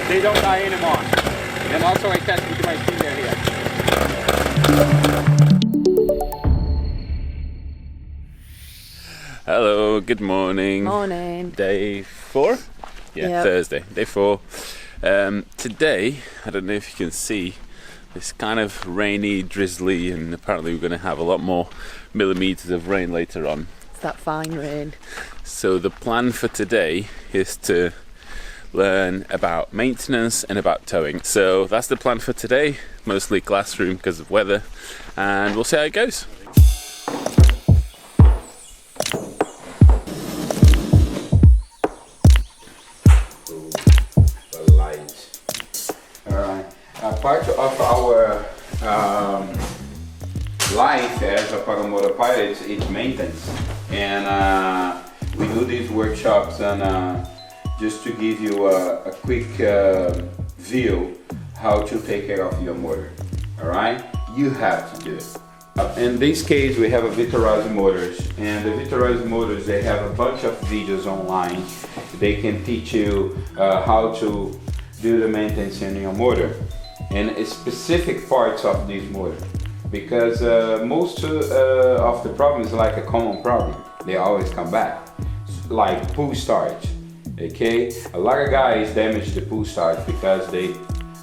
they don't die anymore. And also I test with my finger here. Hello, good morning. Morning. Day 4? Yeah, yep. Thursday, day 4. Today, I don't know if you can see, it's kind of rainy, drizzly, and apparently we're going to have a lot more millimeters of rain later on. It's that fine rain. So the plan for today is to learn about maintenance and about towing. So that's the plan for today, mostly classroom because of weather, and we'll see how it goes. Part of our life as a paramotor pilot is maintenance, and we do these workshops, and just to give you a quick view how to take care of your motor. All right, you have to do it. In this case, we have a Vittorized motors, and the Vittorized motors, they have a bunch of videos online. They can teach you how to do the maintenance in your motor and specific parts of this motor, because most of the problems, like a common problem, they always come back, like pull start. Okay, a lot of guys damage the pull start because they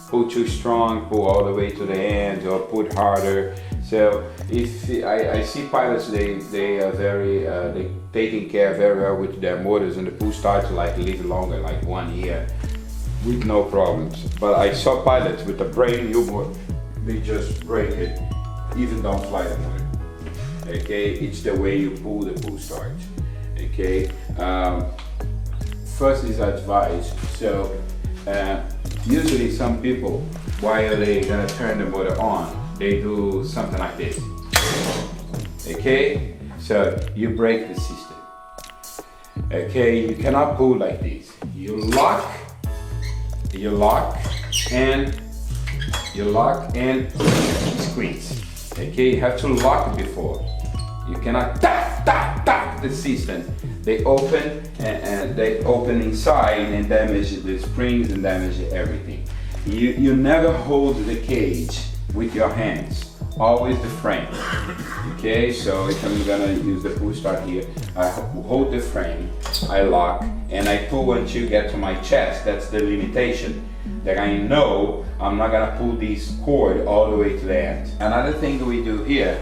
pull too strong, pull all the way to the end, or put harder. So if I see pilots, they are very they taking care very well with their motors, and the pull start like live longer, like 1 year. With no problems. But I saw pilots with a brand new motor, they just break it, even don't fly the motor. Okay, it's the way you pull the pull start. Okay, first is advice. So usually some people, while they gonna turn the motor on, they do something like this. Okay, so you break the system. Okay, you cannot pull like this. You lock and squeeze. Okay, you have to lock before. You cannot tap the system. They open and they open inside and damage the springs and damage everything. You never hold the cage with your hands, always the frame. Okay, so if I'm gonna use the pull start here, I hold the frame, I lock, and I pull until you get to my chest. That's the limitation, that I know I'm not gonna pull this cord all the way to the end. Another thing we do here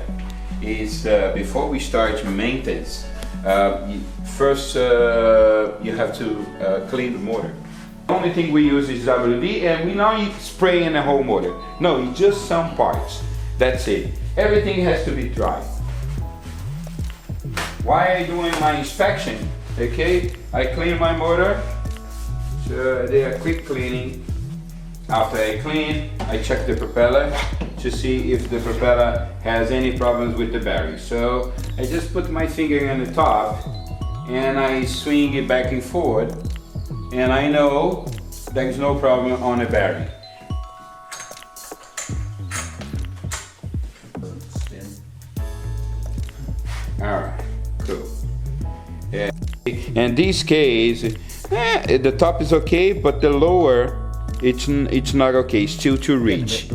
is before we start maintenance, first you have to clean the motor. The only thing we use is WD, and we not spray in the whole motor. No, just some parts. That's it. Everything has to be dry. While I'm doing my inspection, okay, I clean my motor. So they are quick cleaning. After I clean, I check the propeller to see if the propeller has any problems with the bearing. So I just put my finger on the top and I swing it back and forward, and I know there's no problem on the bearing. Alright, cool. Yeah. In this case, the top is okay, but the lower, it's not okay, it's still too rich.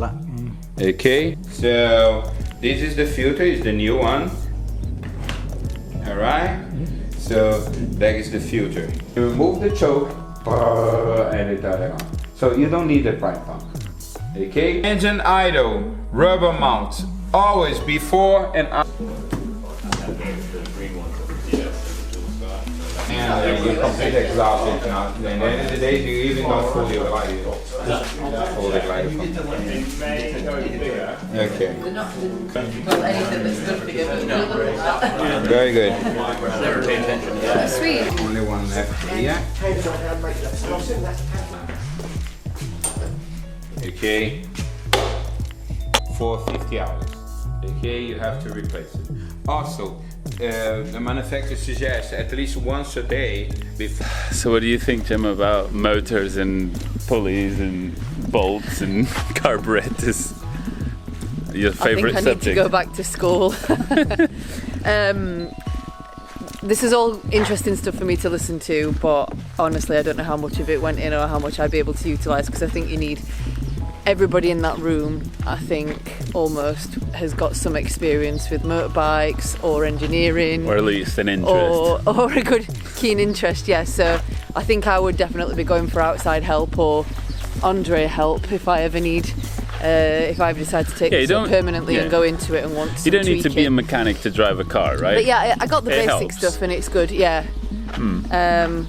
Okay, so this is the filter, it's the new one. Alright, so that is the filter. You remove the choke, and it turns on. So you don't need the pipe pump. Okay, engine idle, rubber mount, always before and after. And you complete exhausted now. And at the end of the day, you even don't fully apply it. Okay. Very good. Sweet. Only one left here. Okay. For 50 hours. Okay, you have to replace it. Also, the manufacturer suggests at least once a day before. So what do you think, Jim, about motors and pulleys and bolts and carburetors? Your favourite subject? I think I need to go back to school. this is all interesting stuff for me to listen to, but honestly I don't know how much of it went in or how much I'd be able to utilise, because I think you need everybody in that room, I think, almost has got some experience with motorbikes or engineering. Or at least an interest. Or a good, keen interest, yeah. So I think I would definitely be going for outside help or Andre help if I ever need, if I ever decide to take this up permanently and go into it and want to. You don't need to be a mechanic to drive a car, right? But yeah, I got the basic stuff and it's good, yeah.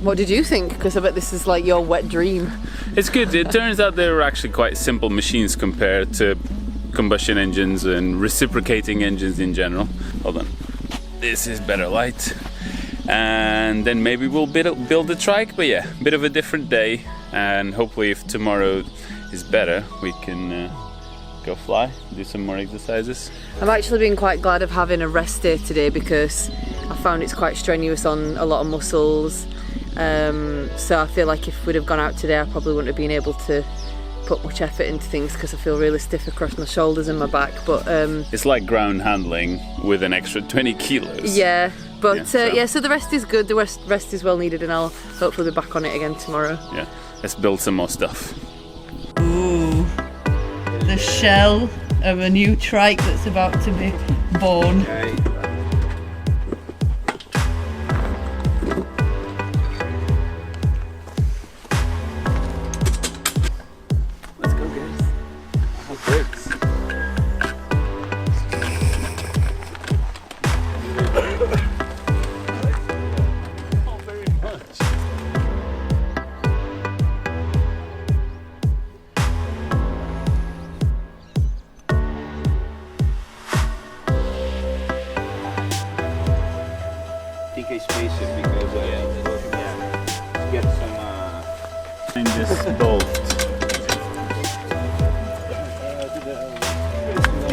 What did you think? Because I bet this is like your wet dream. It's good. It turns out they were actually quite simple machines compared to combustion engines and reciprocating engines in general. Hold on. This is better light. And then maybe we'll build a trike. But yeah, a bit of a different day. And hopefully if tomorrow is better, we can go fly, do some more exercises. I've actually been quite glad of having a rest day today because I found it's quite strenuous on a lot of muscles. So I feel like if we'd have gone out today I probably wouldn't have been able to put much effort into things because I feel really stiff across my shoulders and my back. But it's like ground handling with an extra 20 kilos. Yeah, but so the rest is good, the rest is well needed, and I'll hopefully be back on it again tomorrow. Yeah, let's build some more stuff. Ooh, the shell of a new trike that's about to be born. Okay.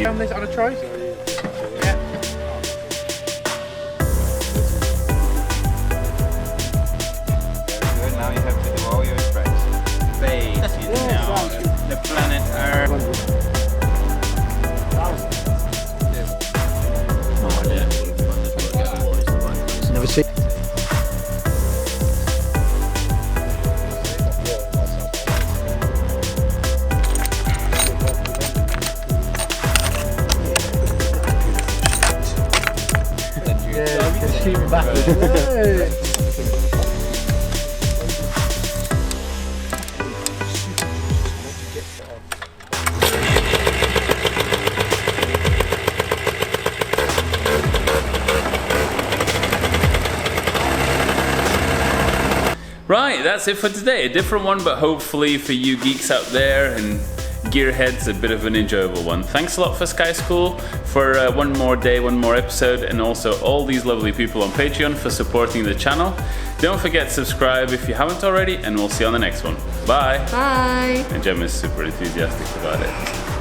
Found this on a trike? Yeah. Very good. Now you have to do all your tracks. Space is now the planet Earth. Never seen. Right, that's it for today. A different one, but hopefully for you geeks out there and gearheads, a bit of an enjoyable one. Thanks a lot for SkySchool for one more day, one more episode, and also all these lovely people on Patreon for supporting the channel. Don't forget to subscribe if you haven't already, and we'll see you on the next one. Bye! Bye! And Gemma's super enthusiastic about it.